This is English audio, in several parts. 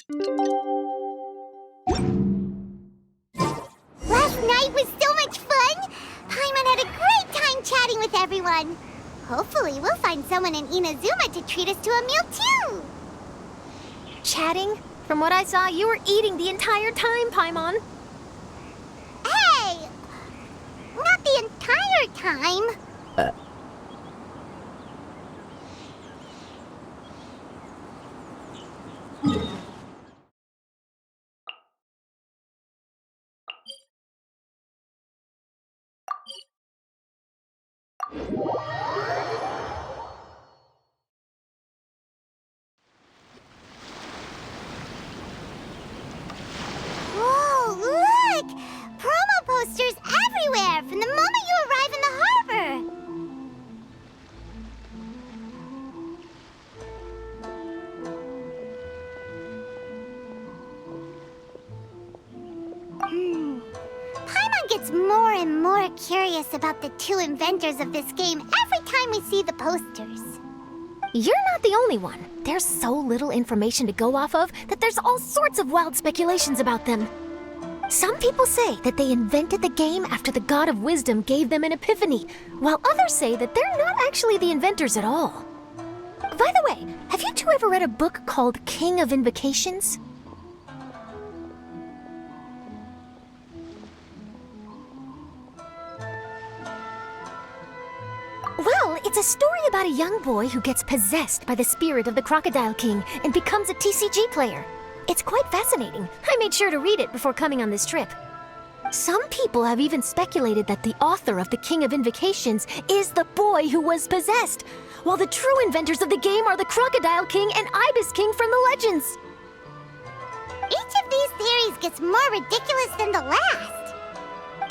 Last night was so much fun! Paimon had a great time chatting with everyone. Hopefully we'll find someone in Inazuma to treat us to a meal too! Chatting? From what I saw, you were eating the entire time, Paimon. Hey! Not the entire time. Whoa, look! Promo posters everywhere from the moment you arrive in the harbor! Paimon gets more and more curious about the two inventors of this game every time we see the posters. You're not the only one. There's so little information to go off of that there's all sorts of wild speculations about them. Some people say that they invented the game after the God of Wisdom gave them an epiphany, while others say that they're not actually the inventors at all. By the way, have you two ever read a book called King of Invocations? Well, it's a story about a young boy who gets possessed by the spirit of the Crocodile King and becomes a TCG player. It's quite fascinating. I made sure to read it before coming on this trip. Some people have even speculated that the author of the King of Invocations is the boy who was possessed, while the true inventors of the game are the Crocodile King and Ibis King from the legends. Each of these theories gets more ridiculous than the last.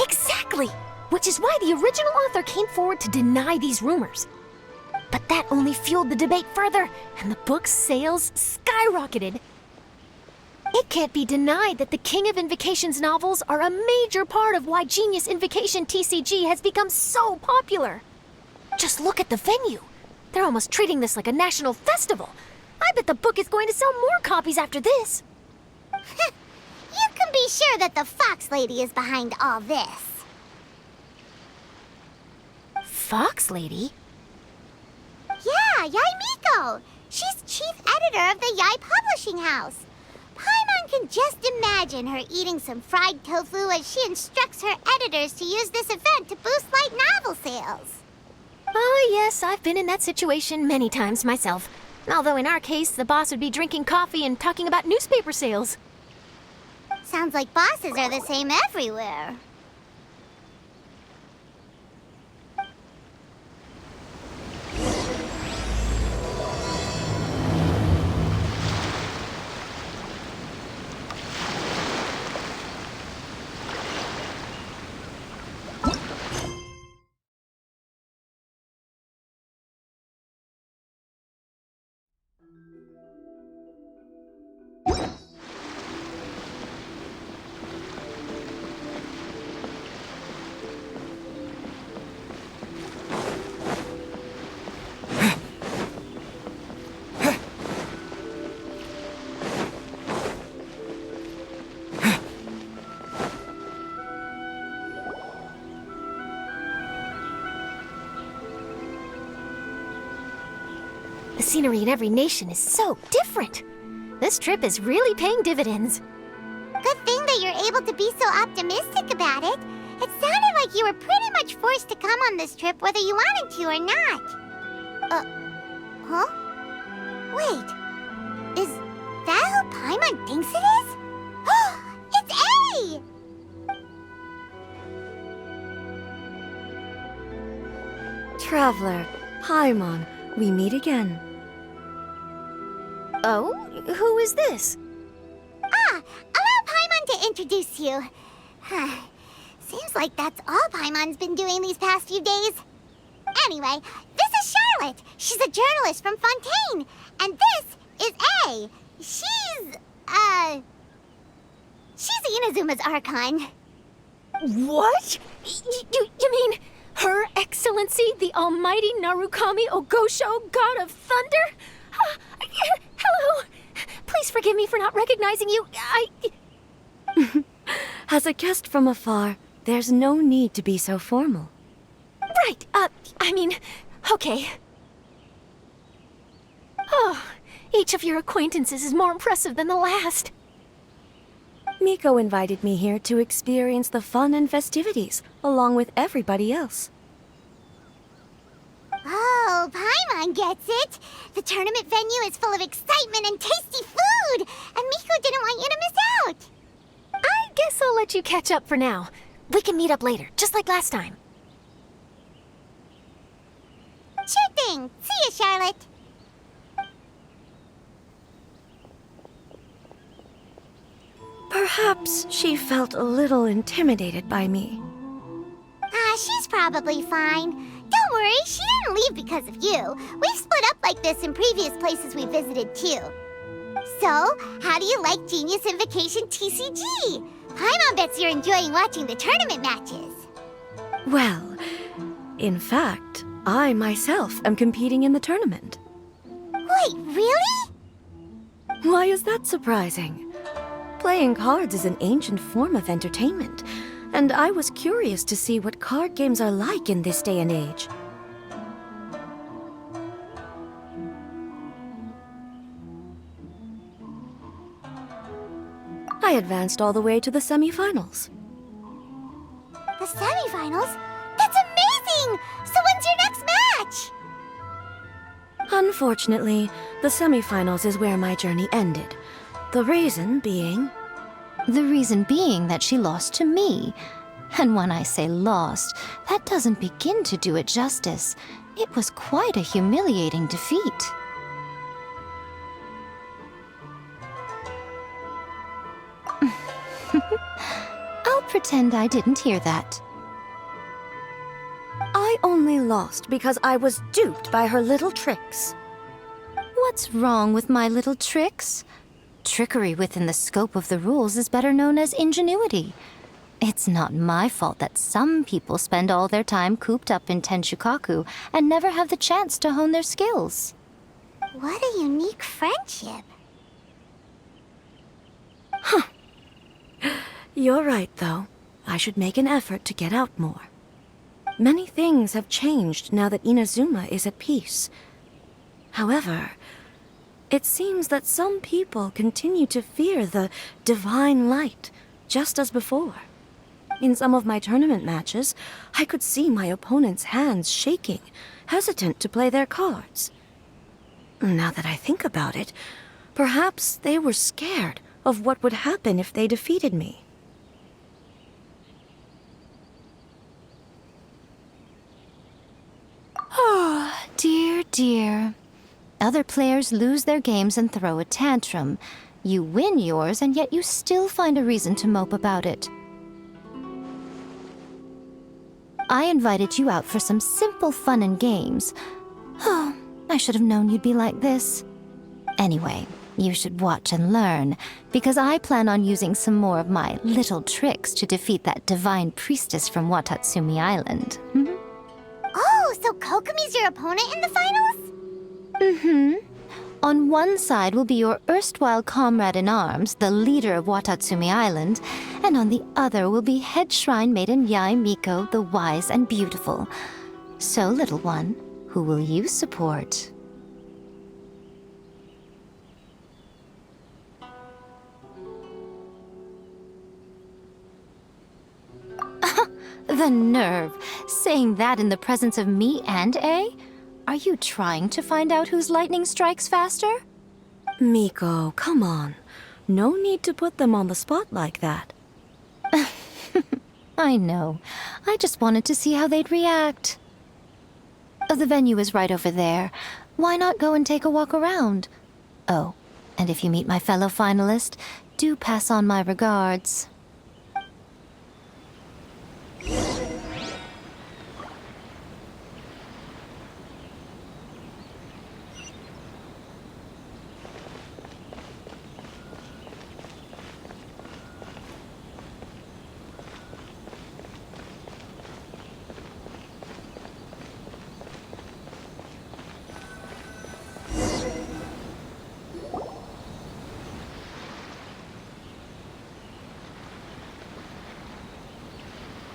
Exactly! Which is why the original author came forward to deny these rumors. But that only fueled the debate further, and the book's sales skyrocketed. It can't be denied that the King of Invocations novels are a major part of why Genius Invocation TCG has become so popular. Just look at the venue. They're almost treating this like a national festival. I bet the book is going to sell more copies after this. You can be sure that the Fox Lady is behind all this. Fox Lady? Yeah, Yai Miko. She's chief editor of the Yai Publishing House. Paimon can just imagine her eating some fried tofu as she instructs her editors to use this event to boost light novel sales. Oh, yes, I've been in that situation many times myself. Although in our case, the boss would be drinking coffee and talking about newspaper sales. Sounds like bosses are the same everywhere. The scenery in every nation is so different. This trip is really paying dividends. Good thing that you're able to be so optimistic about it. It sounded like you were pretty much forced to come on this trip whether you wanted to or not. Huh? Wait. Is that who Paimon thinks it is? It's A! Traveler, Paimon, we meet again. Oh? Who is this? Allow Paimon to introduce you. Seems like that's all Paimon's been doing these past few days. Anyway, this is Charlotte. She's a journalist from Fontaine. And this is A. She's Inazuma's Archon. What? You mean Her Excellency, the Almighty Narukami Ogosho, God of Thunder? Hello. Please forgive me for for not recognizing you. As a guest from afar, there's no need to be so formal. Right, okay. Oh, each of your acquaintances is more impressive than the last. Miko invited me here to experience the fun and festivities, along with everybody else. Oh, Paimon gets it. The tournament venue is full of excitement and tasty food, and Miko didn't want you to miss out. I guess I'll let you catch up for now. We can meet up later, just like last time. Sure thing. See you, Charlotte. Perhaps she felt a little intimidated by me. She's probably fine. Don't worry, she didn't leave because of you. We've split up like this in previous places we visited, too. So, how do you like Genius Invocation TCG? Paimon bets you're enjoying watching the tournament matches. Well, in fact, I myself am competing in the tournament. Wait, really? Why is that surprising? Playing cards is an ancient form of entertainment, and I was curious to see what card games are like in this day and age. I advanced all the way to the semifinals. The semifinals? That's amazing! So when's your next match? Unfortunately, the semifinals is where my journey ended. The reason being... The reason being that she lost to me. And when I say lost, that doesn't begin to do it justice. It was quite a humiliating defeat. I'll pretend I didn't hear that. I only lost because I was duped by her little tricks. What's wrong with my little tricks? Trickery within the scope of the rules is better known as ingenuity. It's not my fault that some people spend all their time cooped up in Tenshukaku and never have the chance to hone their skills. What a unique friendship. You're right, though. I should make an effort to get out more. Many things have changed now that Inazuma is at peace. However, it seems that some people continue to fear the divine light, just as before. In some of my tournament matches, I could see my opponent's hands shaking, hesitant to play their cards. Now that I think about it, perhaps they were scared of what would happen if they defeated me. Oh, dear, dear. Other players lose their games and throw a tantrum. You win yours, and yet you still find a reason to mope about it. I invited you out for some simple fun and games. Oh, I should have known you'd be like this. Anyway, you should watch and learn, because I plan on using some more of my little tricks to defeat that divine priestess from Watatsumi Island. Oh, so Kokomi's your opponent in the finals? On one side will be your erstwhile comrade-in-arms, the leader of Watatsumi Island, and on the other will be head shrine maiden Yae Miko, the wise and beautiful. So, little one, who will you support? The nerve! Saying that in the presence of me and A? Are you trying to find out whose lightning strikes faster? Miko, come on. No need to put them on the spot like that. I know. I just wanted to see how they'd react. The venue is right over there. Why not go and take a walk around? Oh, and if you meet my fellow finalist, do pass on my regards.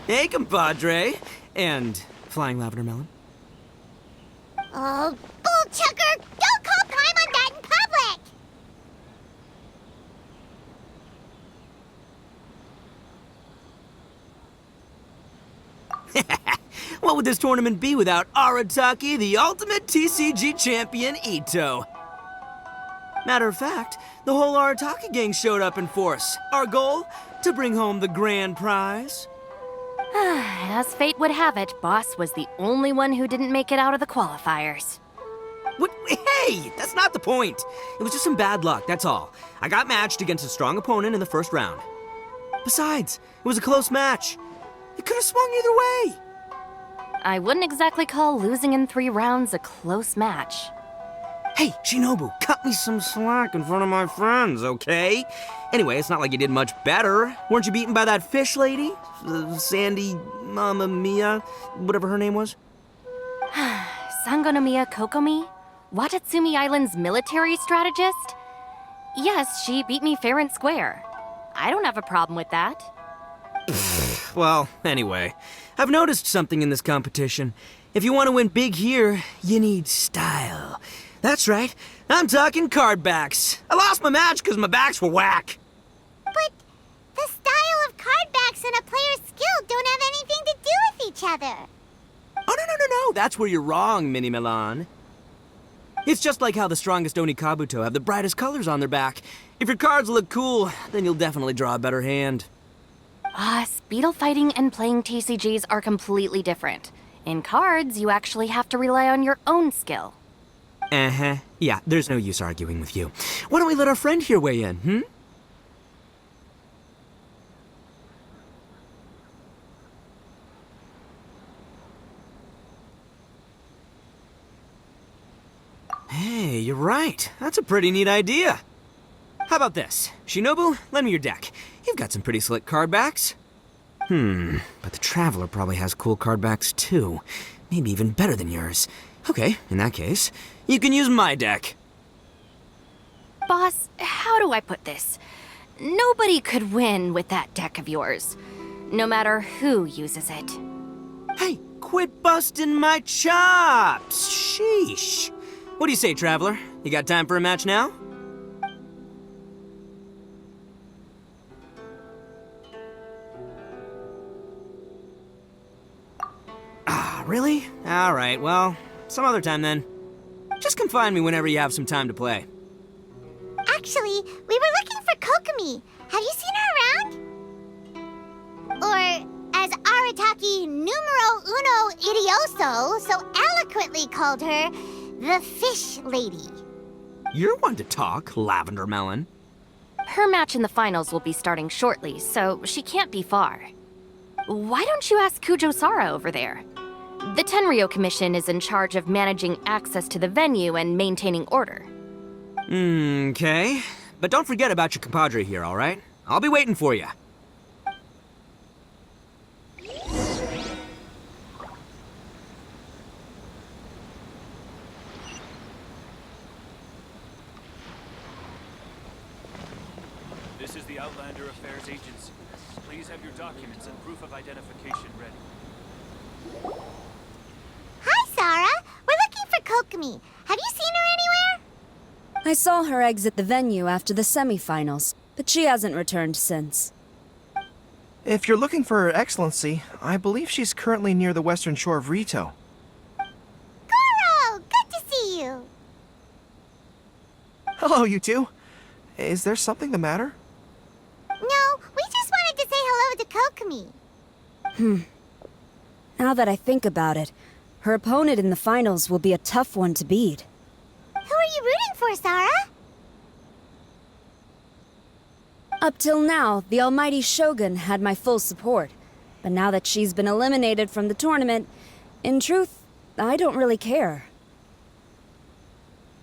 Hey, compadre. And flying lavender melon. Oh, bull chucker! Don't call Paimon that in public! What would this tournament be without Arataki, the ultimate TCG champion, Ito? Matter of fact, the whole Arataki gang showed up in force. Our goal? To bring home the grand prize. As fate would have it, Boss was the only one who didn't make it out of the qualifiers. What? Hey, that's not the point. It was just some bad luck, that's all. I got matched against a strong opponent in the first round. Besides, it was a close match. It could have swung either way. I wouldn't exactly call losing in 3 rounds a close match. Hey, Shinobu, cut me some slack in front of my friends, okay? Anyway, it's not like you did much better. Weren't you beaten by that fish lady? Sandy, Mamma Mia, whatever her name was? Sangonomiya Kokomi? Watatsumi Island's military strategist? Yes, she beat me fair and square. I don't have a problem with that. Well, anyway, I've noticed something in this competition. If you want to win big here, you need style. That's right, I'm talking card backs. I lost my match because my backs were whack. But the style of card backs and a player's skill don't have anything to do with each other. Oh, no, that's where you're wrong, Mini Milan. It's just like how the strongest Onikabuto have the brightest colors on their back. If your cards look cool, then you'll definitely draw a better hand. Speedle fighting and playing TCGs are completely different. In cards, you actually have to rely on your own skill. Uh-huh. Yeah, there's no use arguing with you. Why don't we let our friend here weigh in, Hey, you're right. That's a pretty neat idea. How about this? Shinobu, lend me your deck. You've got some pretty slick card backs. But the Traveler probably has cool card backs too. Maybe even better than yours. Okay, in that case, you can use my deck. Boss, how do I put this? Nobody could win with that deck of yours, no matter who uses it. Hey, quit busting my chops! Sheesh. What do you say, Traveler? You got time for a match now? Really? Alright, well, some other time then. Just come find me whenever you have some time to play. Actually, we were looking for Kokomi. Have you seen her around? Or, as Arataki numero uno idioso so eloquently called her, the Fish Lady. You're one to talk, Lavender Melon. Her match in the finals will be starting shortly, so she can't be far. Why don't you ask Kujo-Sara over there? The Tenryo Commission is in charge of managing access to the venue and maintaining order. Okay. But don't forget about your compadre here, alright? I'll be waiting for you. This is the Outlander Affairs Agency. Please have your documents and proof of identification ready. Hi, Sarah. We're looking for Kokomi. Have you seen her anywhere? I saw her exit the venue after the semifinals, but she hasn't returned since. If you're looking for Her Excellency, I believe she's currently near the western shore of Rito. Goro! Good to see you. Hello, you two. Is there something the matter? No, we just wanted to say hello to Kokomi. Now that I think about it, her opponent in the finals will be a tough one to beat. Who are you rooting for, Sarah? Up till now, the almighty Shogun had my full support. But now that she's been eliminated from the tournament, in truth, I don't really care.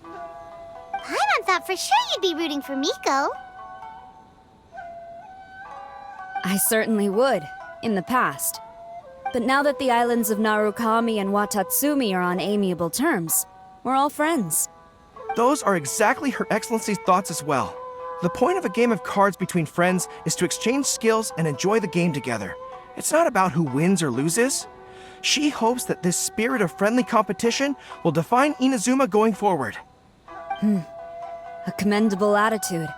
Paimon thought for sure you'd be rooting for Miko. I certainly would, in the past. But now that the islands of Narukami and Watatsumi are on amiable terms, we're all friends. Those are exactly Her Excellency's thoughts as well. The point of a game of cards between friends is to exchange skills and enjoy the game together. It's not about who wins or loses. She hopes that this spirit of friendly competition will define Inazuma going forward. A commendable attitude.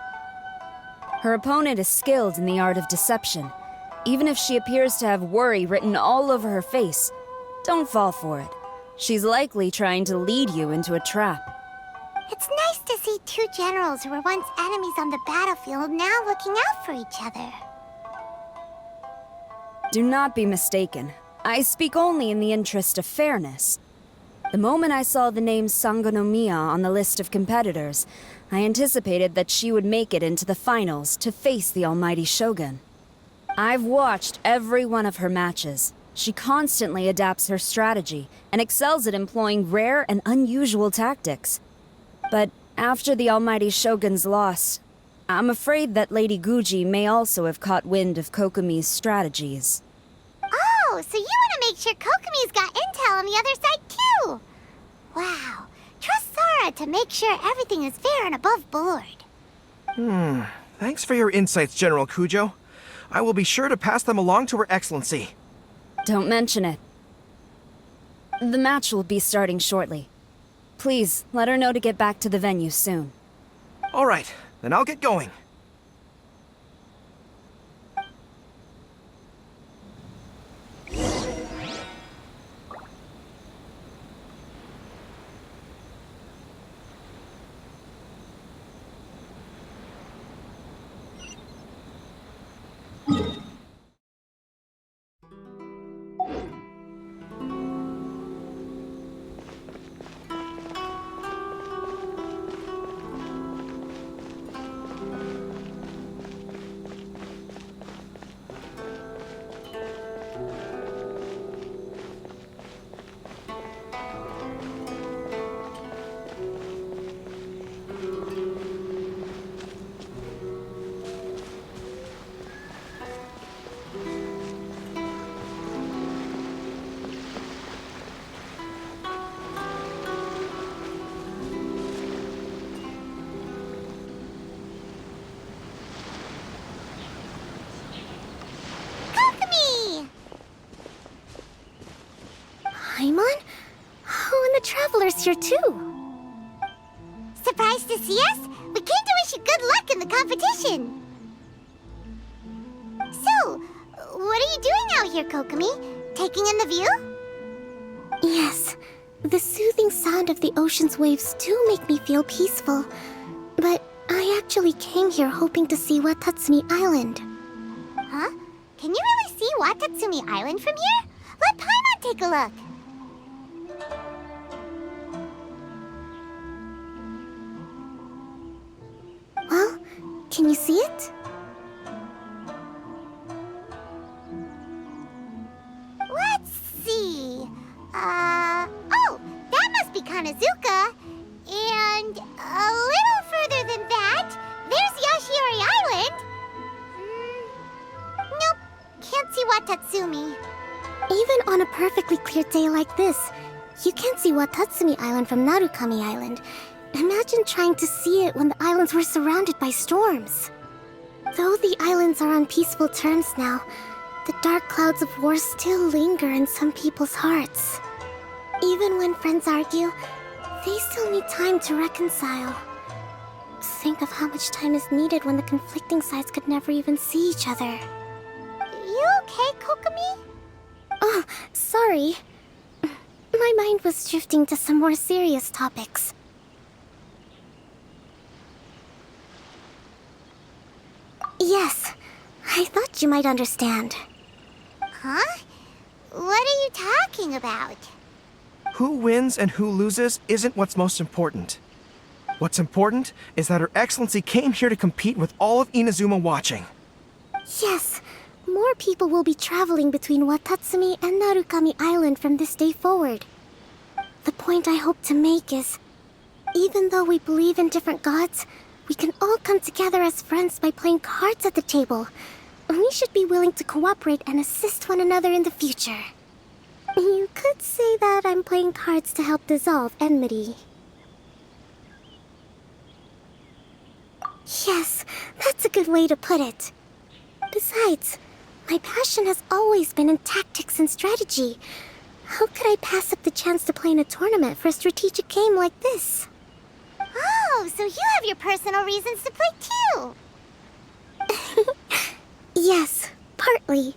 Her opponent is skilled in the art of deception. Even if she appears to have worry written all over her face, don't fall for it. She's likely trying to lead you into a trap. It's nice to see two generals who were once enemies on the battlefield now looking out for each other. Do not be mistaken. I speak only in the interest of fairness. The moment I saw the name Sangonomiya on the list of competitors, I anticipated that she would make it into the finals to face the almighty Shogun. I've watched every one of her matches. She constantly adapts her strategy and excels at employing rare and unusual tactics. But after the almighty Shogun's loss, I'm afraid that Lady Guji may also have caught wind of Kokomi's strategies. Oh, so you want to make sure Kokomi's got intel on the other side too? Wow. Trust Sora to make sure everything is fair and above board. Thanks for your insights, General Kujo. I will be sure to pass them along to Her Excellency. Don't mention it. The match will be starting shortly. Please, let her know to get back to the venue soon. All right, then I'll get going. Paimon? Oh, and the Traveler's here too. Surprised to see us? We came to wish you good luck in the competition. So, what are you doing out here, Kokomi? Taking in the view? Yes. The soothing sound of the ocean's waves do make me feel peaceful. But I actually came here hoping to see Watatsumi Island. Huh? Can you really see Watatsumi Island from here? Let Paimon take a look. Well, can you see it? Let's see. Oh, that must be Kanazuka. And a little further than that, there's Yashiori Island. Nope, can't see Watatsumi. Even on a perfectly clear day like this, you can't see Watatsumi Island from Narukami Island. Imagine trying to see it when the islands were surrounded by storms. Though the islands are on peaceful terms now, the dark clouds of war still linger in some people's hearts. Even when friends argue, they still need time to reconcile. Think of how much time is needed when the conflicting sides could never even see each other. You okay, Kokomi? Oh, sorry. My mind was drifting to some more serious topics. Yes, I thought you might understand. Huh? What are you talking about? Who wins and who loses isn't what's most important. What's important is that Her Excellency came here to compete with all of Inazuma watching. Yes, more people will be traveling between Watatsumi and Narukami Island from this day forward. The point I hope to make is, even though we believe in different gods, we can all come together as friends by playing cards at the table. We should be willing to cooperate and assist one another in the future. You could say that I'm playing cards to help dissolve enmity. Yes, that's a good way to put it. Besides, My passion has always been in tactics and strategy. How could I pass up the chance to play in a tournament for a strategic game like this? Oh, so you have your personal reasons to play too. Yes, partly.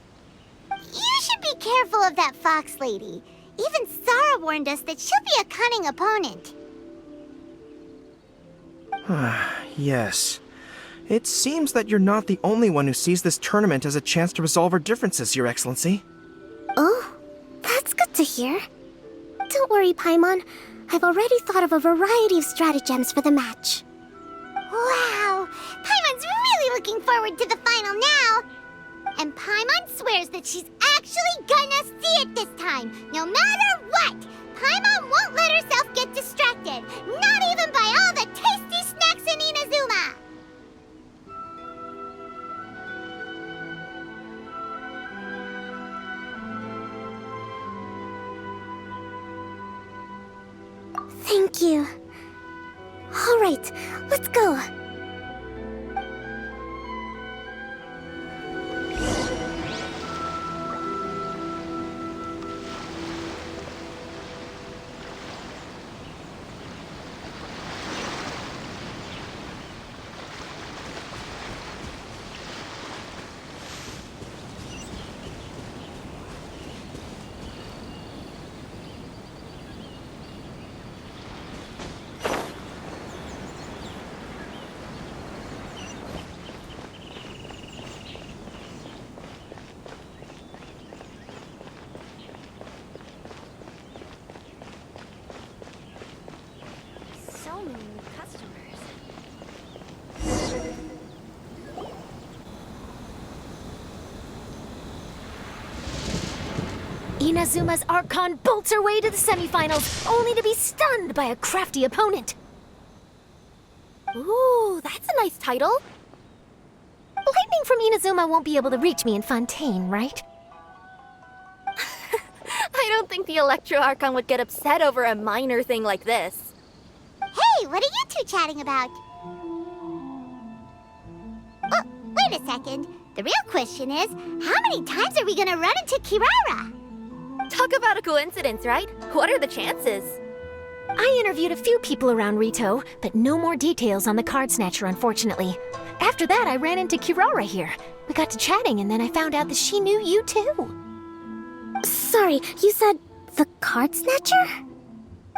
You should be careful of that fox lady. Even Sarah warned us that she'll be a cunning opponent. Yes. It seems that you're not the only one who sees this tournament as a chance to resolve our differences, Your Excellency. Oh, that's good to hear. Don't worry, Paimon. I've already thought of a variety of stratagems for the match. Wow! Paimon's really looking forward to the final now! And Paimon swears that she's actually gonna see it this time, no matter what! Paimon won't let herself get distracted, not even by all the tasty snacks in Inazuma! Thank you. All right, let's go. So many new customers. Inazuma's Archon bolts her way to the semifinals, only to be stunned by a crafty opponent. Ooh, that's a nice title. Lightning from Inazuma won't be able to reach me in Fontaine, right? I don't think the Electro Archon would get upset over a minor thing like this. Hey, what are you two chatting about? Oh, wait a second. The real question is, how many times are we gonna run into Kirara? Talk about a coincidence, right? What are the chances? I interviewed a few people around Rito, but no more details on the card snatcher, unfortunately. After that, I ran into Kirara here. We got to chatting, and then I found out that she knew you too. Sorry, you said the card snatcher?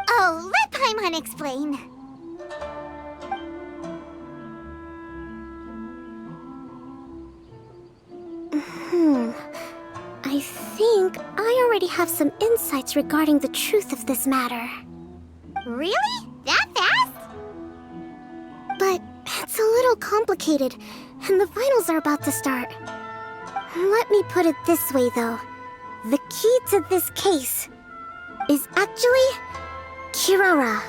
Oh, let Paimon explain. I think I already have some insights regarding the truth of this matter. Really? That fast? But it's a little complicated, and the finals are about to start. Let me put it this way, though. The key to this case is actually Kirara.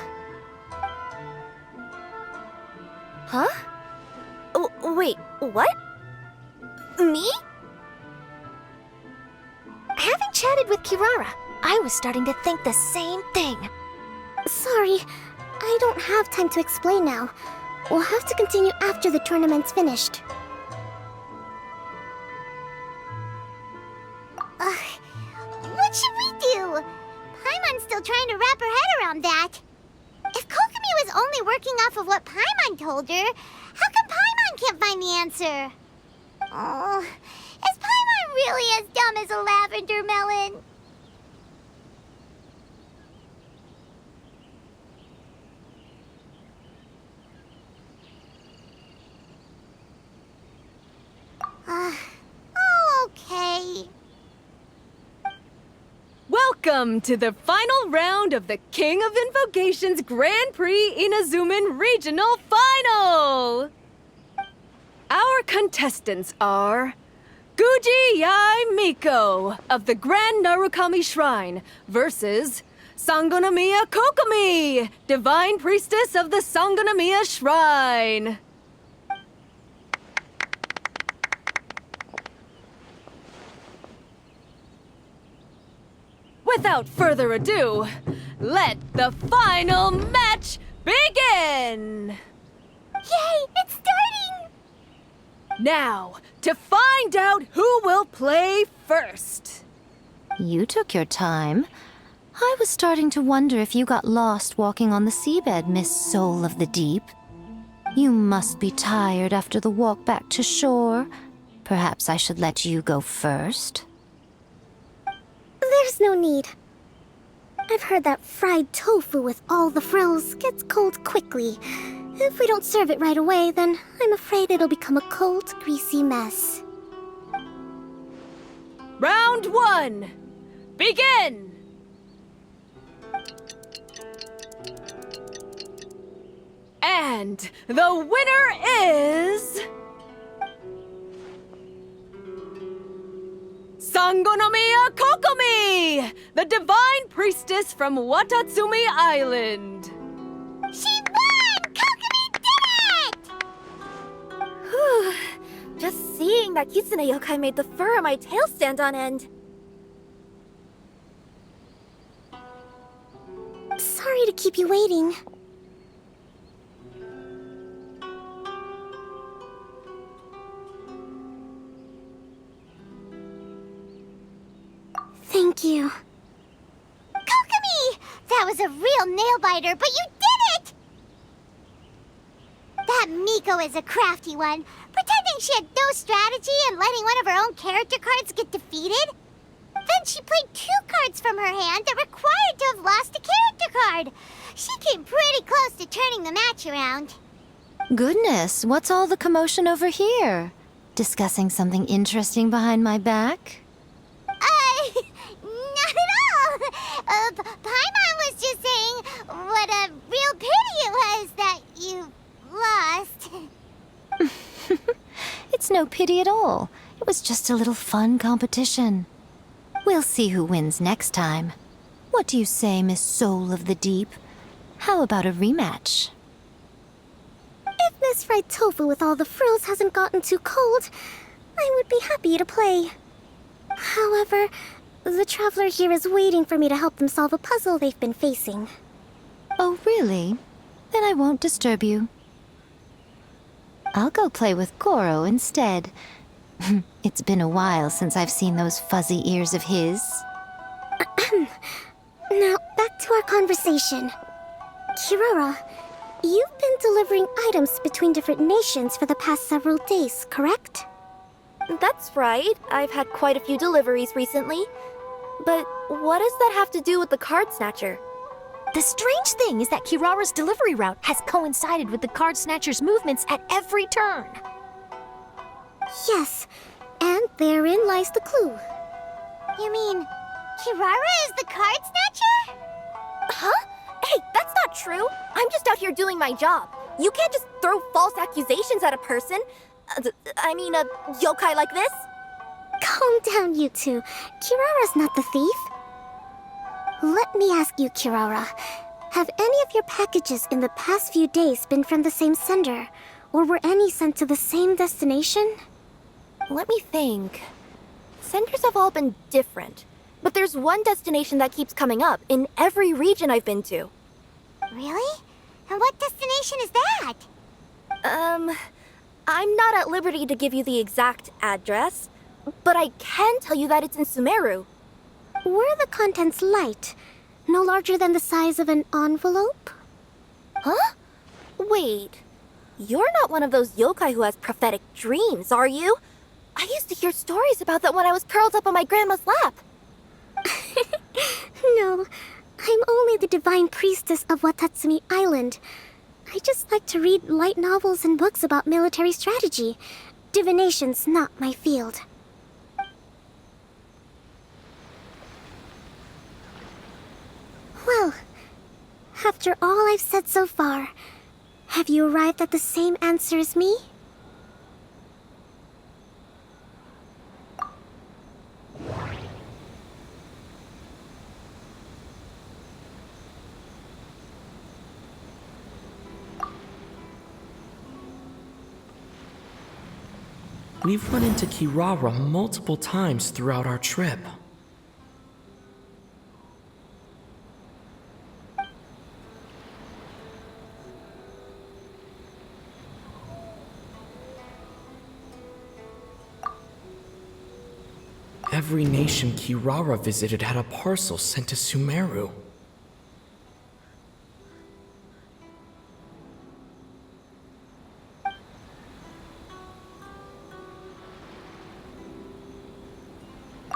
Huh? Wait, what? Me? Having chatted with Kirara, I was starting to think the same thing. Sorry, I don't have time to explain now. We'll have to continue after the tournament's finished. What should we do? Paimon's still trying to wrap her head around that. If Kokomi was only working off of what Paimon told her, how come Paimon can't find the answer? Oh, is Paimon really as dumb as a lavender melon? Oh, okay. Welcome to the final round of the King of Invocations Grand Prix Inazuman Regional Final! Our contestants are Guji Yai Miko of the Grand Narukami Shrine versus Sangonomiya Kokomi, Divine Priestess of the Sangonomiya Shrine. Without further ado, let the final match begin! Yay, it's starting! Now, to find out who will play first. You took your time. I was starting to wonder if you got lost walking on the seabed, Miss Soul of the Deep. You must be tired after the walk back to shore. Perhaps I should let you go first. There's no need. I've heard that fried tofu with all the frills gets cold quickly. If we don't serve it right away, then I'm afraid it'll become a cold, greasy mess. Round 1. Begin! And the winner is... Sangonomiya Kokomi, the divine priestess from Watatsumi Island. She won! Kokomi did it! Just seeing that Kitsune yokai made the fur on my tail stand on end. Sorry to keep you waiting. Thank you. Kokomi! That was a real nail-biter, but you did it! That Miko is a crafty one, pretending she had no strategy and letting one of her own character cards get defeated. Then she played 2 cards from her hand that required to have lost a character card. She came pretty close to turning the match around. Goodness, what's all the commotion over here? Discussing something interesting behind my back? Not at all. Paimon was just saying what a real pity it was that you lost. It's no pity at all. It was just a little fun competition. We'll see who wins next time. What do you say, Miss Soul of the Deep? How about a rematch? If Miss Fried Tofu with all the frills hasn't gotten too cold, I would be happy to play. However, the traveler here is waiting for me to help them solve a puzzle they've been facing. Oh, really? Then I won't disturb you. I'll go play with Goro instead. It's been a while since I've seen those fuzzy ears of his. Now, back to our conversation. Kirara, you've been delivering items between different nations for the past several days, correct? That's right. I've had quite a few deliveries recently. But what does that have to do with the card snatcher? The strange thing is that Kirara's delivery route has coincided with the card snatcher's movements at every turn. Yes, and therein lies the clue. You mean Kirara is the card snatcher? Huh? Hey, that's not true. I'm just out here doing my job. You can't just throw false accusations at a person. I mean, a yokai like this. Calm down, you two. Kirara's not the thief. Let me ask you, Kirara. Have any of your packages in the past few days been from the same sender? Or were any sent to the same destination? Let me think. Senders have all been different. But there's one destination that keeps coming up in every region I've been to. Really? And what destination is that? I'm not at liberty to give you the exact address, but I can tell you that it's in Sumeru. Were the contents light? No larger than the size of an envelope? Huh? Wait. You're not one of those yokai who has prophetic dreams, are you? I used to hear stories about that when I was curled up on my grandma's lap. No, I'm only the divine priestess of Watatsumi Island. I just like to read light novels and books about military strategy. Divination's not my field. Well, after all I've said so far, have you arrived at the same answer as me? We've run into Kirara multiple times throughout our trip. Every nation Kirara visited had a parcel sent to Sumeru.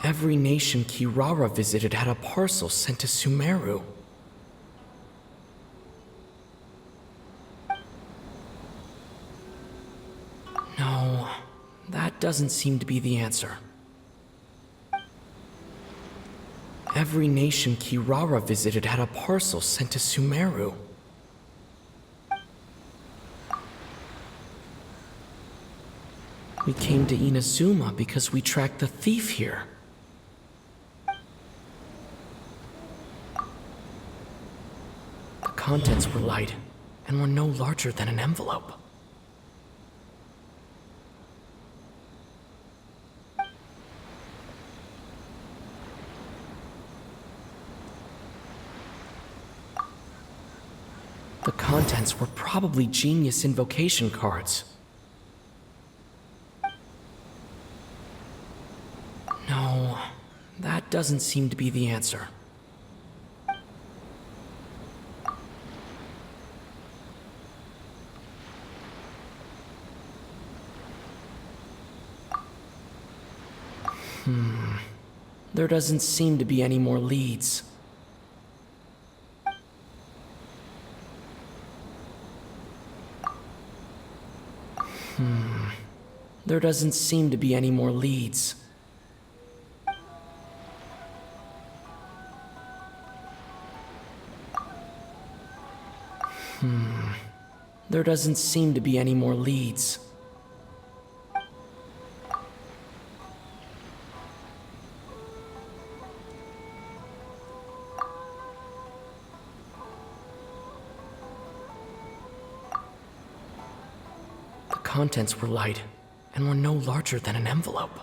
Every nation Kirara visited had a parcel sent to Sumeru. No, that doesn't seem to be the answer. Every nation Kirara visited had a parcel sent to Sumeru. We came to Inazuma because we tracked the thief here. The contents were light and were no larger than an envelope. The contents were probably genius invocation cards. No, that doesn't seem to be the answer. There doesn't seem to be any more leads. There doesn't seem to be any more leads. There doesn't seem to be any more leads. The contents were light and were no larger than an envelope.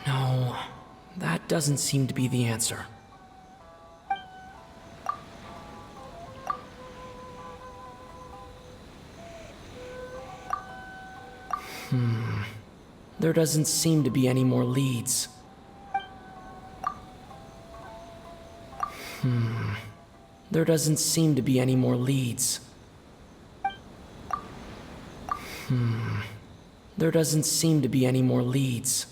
No, that doesn't seem to be the answer. There doesn't seem to be any more leads. There doesn't seem to be any more leads. There doesn't seem to be any more leads.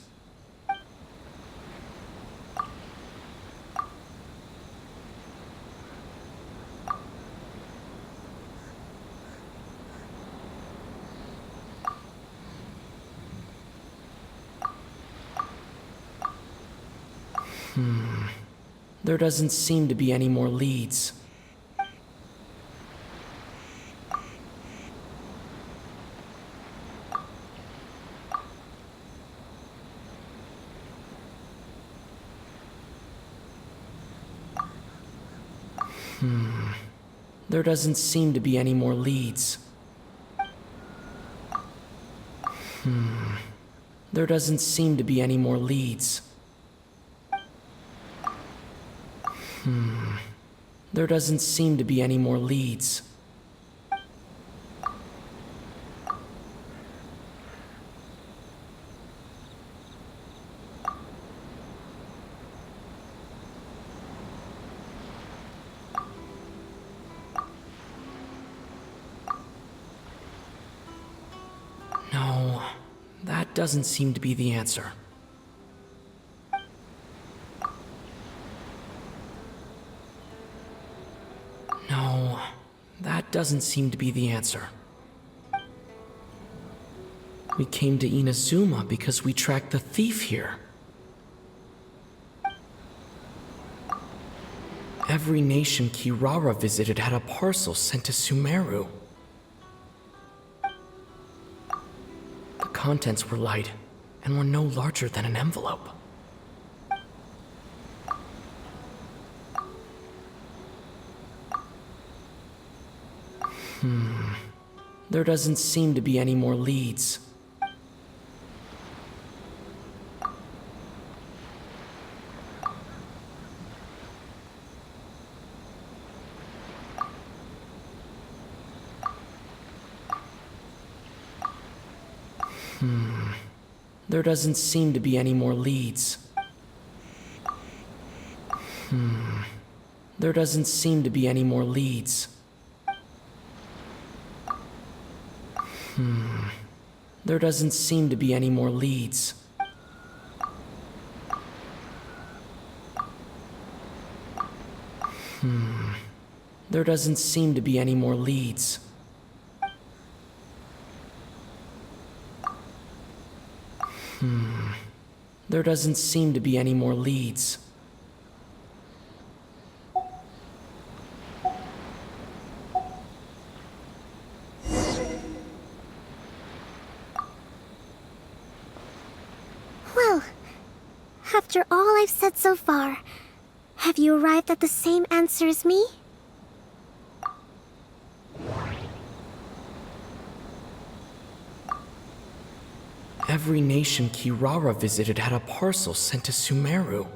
There doesn't seem to be any more leads. There doesn't seem to be any more leads. There doesn't seem to be any more leads. There doesn't seem to be any more leads. No, that doesn't seem to be the answer. No, that doesn't seem to be the answer. We came to Inazuma because we tracked the thief here. Every nation Kirara visited had a parcel sent to Sumeru. The contents were light and were no larger than an envelope. There doesn't seem to be any more leads. There doesn't seem to be any more leads. There doesn't seem to be any more leads. There doesn't seem to be any more leads. There doesn't seem to be any more leads. There doesn't seem to be any more leads. Well, after all I've said so far, have you arrived at the same answer as me? Every nation Kirara visited had a parcel sent to Sumeru.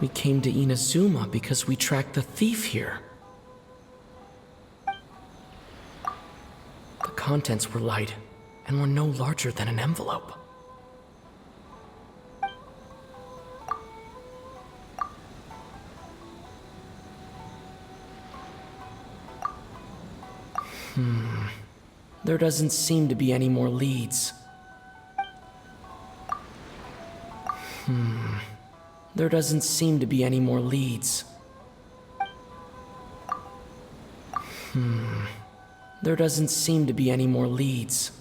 We came to Inazuma because we tracked the thief here. The contents were light and were no larger than an envelope. There doesn't seem to be any more leads. There doesn't seem to be any more leads. There doesn't seem to be any more leads.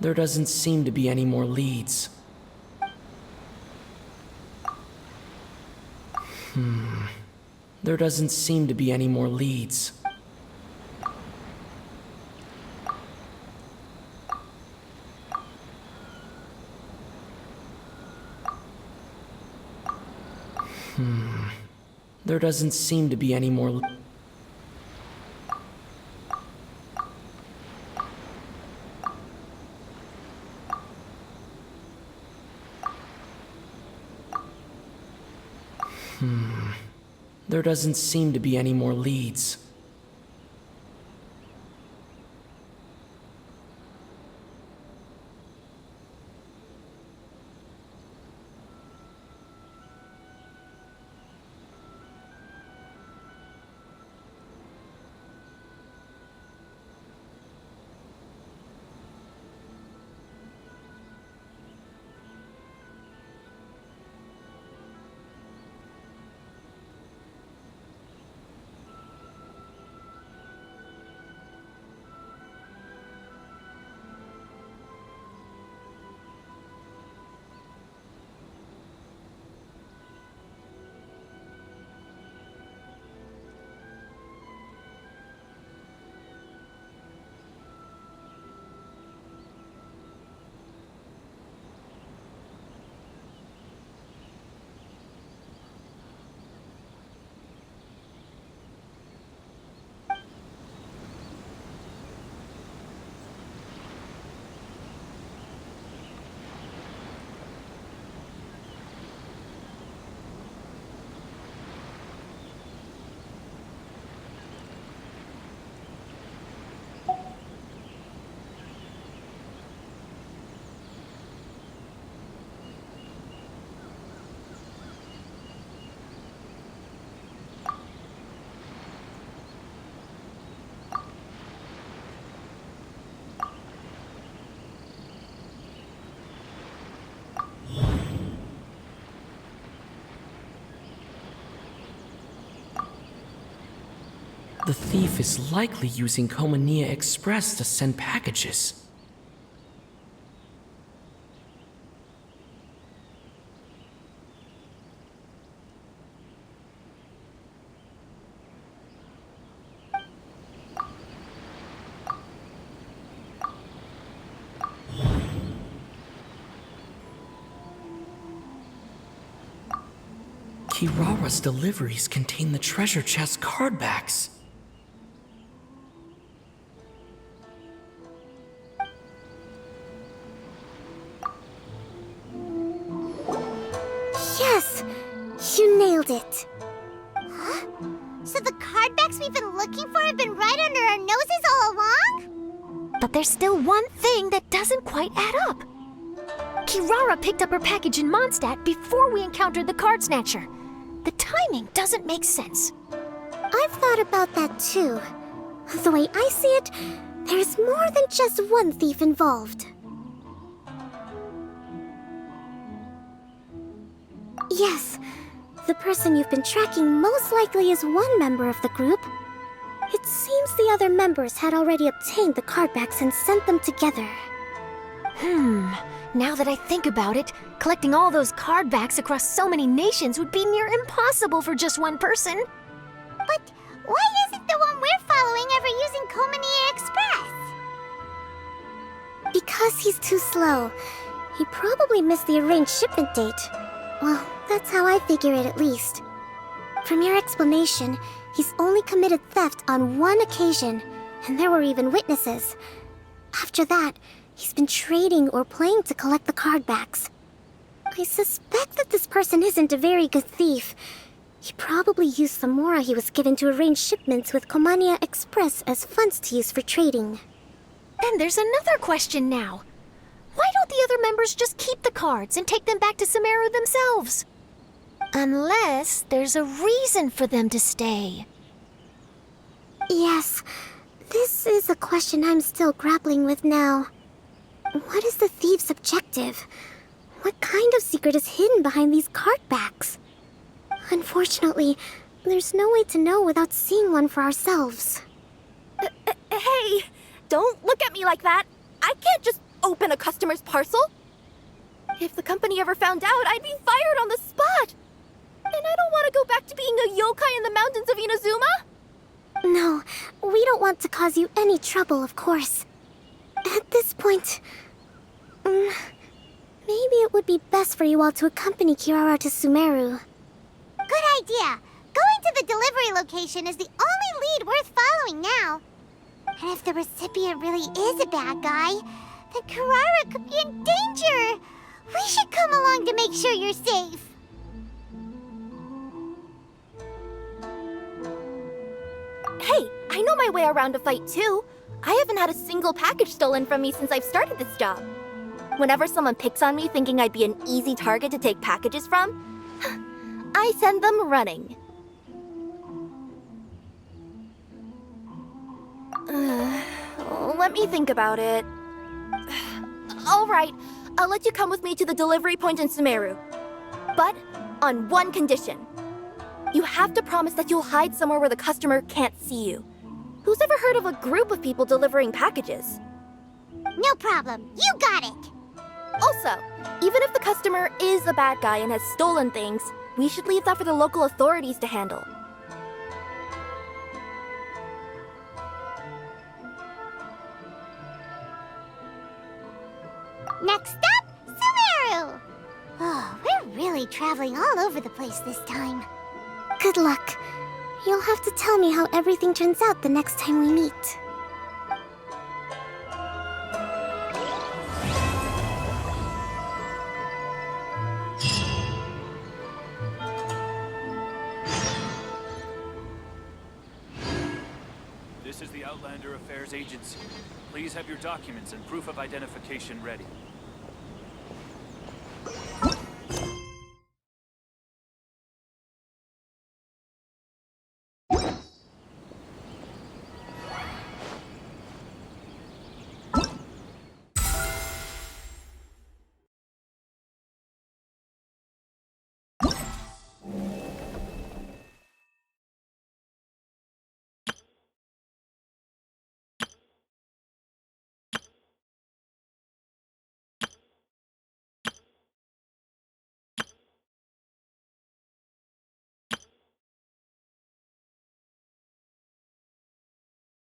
There doesn't seem to be any more leads. There doesn't seem to be any more leads. There doesn't seem to be any more. There doesn't seem to be any more leads. The thief is likely using Komaniya Express to send packages. Kirara's deliveries contain the treasure chest card backs. Yes! You found it. Huh? So the cardbacks we've been looking for have been right under our noses all along? But there's still one thing that doesn't quite add up. Kirara picked up her package in Mondstadt before we encountered the card snatcher. The timing doesn't make sense. I've thought about that too. The way I see it, there's more than just one thief involved. Yes, the person you've been tracking most likely is one member of the group. It seems the other members had already obtained the cardbacks and sent them together. Now that I think about it, collecting all those cardbacks across so many nations would be near impossible for just one person. But why isn't the one we're following ever using Komania Express? Because he's too slow. He probably missed the arranged shipment date. Well, that's how I figure it at least. From your explanation, he's only committed theft on one occasion, and there were even witnesses. After that, he's been trading or playing to collect the cardbacks. I suspect that this person isn't a very good thief. He probably used the mora he was given to arrange shipments with Komania Express as funds to use for trading. Then there's another question now. Why don't the other members just keep the cards and take them back to Sumeru themselves? Unless there's a reason for them to stay. Yes, this is a question I'm still grappling with now. What is the thief's objective? What kind of secret is hidden behind these cardbacks? Unfortunately, there's no way to know without seeing one for ourselves. Hey, don't look at me like that. I can't just open a customer's parcel. If the company ever found out, I'd be fired on the spot. And I don't want to go back to being a yokai in the mountains of Inazuma. No, we don't want to cause you any trouble, of course. At this point, maybe it would be best for you all to accompany Kirara to Sumeru. Good idea. Going to the delivery location is the only lead worth following now. And if the recipient really is a bad guy, then Kirara could be in danger. We should come along to make sure you're safe. Hey, I know my way around a fight too. I haven't had a single package stolen from me since I've started this job. Whenever someone picks on me thinking I'd be an easy target to take packages from, I send them running. Let me think about it. All right, I'll let you come with me to the delivery point in Sumeru. But on one condition. You have to promise that you'll hide somewhere where the customer can't see you. Who's ever heard of a group of people delivering packages? No problem. You got it. Also, even if the customer is a bad guy and has stolen things, we should leave that for the local authorities to handle. Next up, Sumeru! Oh, we're really traveling all over the place this time. Good luck. You'll have to tell me how everything turns out the next time we meet. This is the Outlander Affairs Agency. Please have your documents and proof of identification ready.